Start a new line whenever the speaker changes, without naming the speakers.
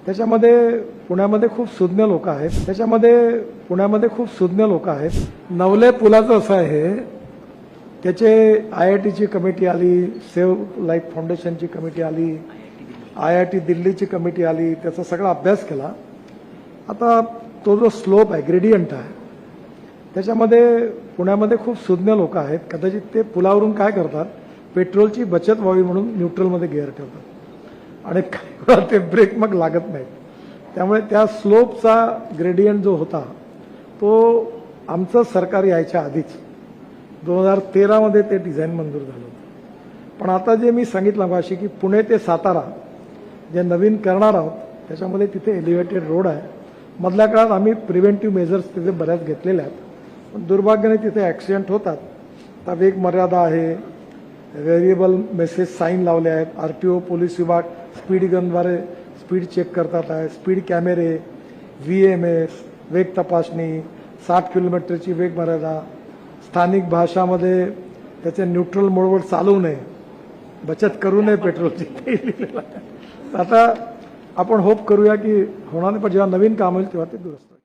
त्याच्यामध्ये पुण्यामध्ये खूप सुज्ञ लोक आहेत. पुण्यामध्ये खूप सुज्ञ लोक आहेत. नवले पुलाचं असं आहे, त्याचे IITची कमिटी आली, सेव्ह लाईफ फाउंडेशनची कमिटी आली, IIT दिल्लीची कमिटी आली, त्याचा सगळा अभ्यास केला. आता तो जो स्लोप आहे, ग्रेडियंट आहे, त्याच्यामध्ये पुण्यामध्ये खूप सुज्ञ लोक आहेत. कदाचित ते पुलावरून काय करतात, पेट्रोलची बचत व्हावी म्हणून न्यूट्रलमध्ये गिअर ठेवतात आणि काही वेळा ते ब्रेक मग लागत नाहीत. त्यामुळे त्या स्लोपचा ग्रेडियंट जो होता तो आमचं सरकार यायच्या आधीच 2013 ते डिझाईन मंजूर झालं होतं. पण आता जे मी सांगितलं मगाशी की पुणे ते सातारा जे नवीन करणार आहोत त्याच्यामध्ये तिथे एलिव्हेटेड रोड आहे. मधल्या काळात आम्ही प्रिव्हेंटिव्ह मेजर्स तिथे बऱ्याच घेतलेल्या आहेत, पण दुर्भाग्याने तिथे ॲक्सिडेंट होतात. आता वेग मर्यादा आहे, व्हेरिएबल मेसेज साईन लावले आहेत, RTO पोलीस विभाग स्पीड गनद्वारे स्पीड चेक करतात आहे, स्पीड कॅमेरे, VMS, वेग तपासणी, 60 किलोमीटरची वेग मर्यादा, स्थानिक भाषामध्ये त्याचे न्यूट्रल मोडवर चालवू नये, बचत करू नये पेट्रोलची. आता आपण होप करूया की होणार नाही, पण जेव्हा नवीन काम होईल तेव्हा ते दुरुस्त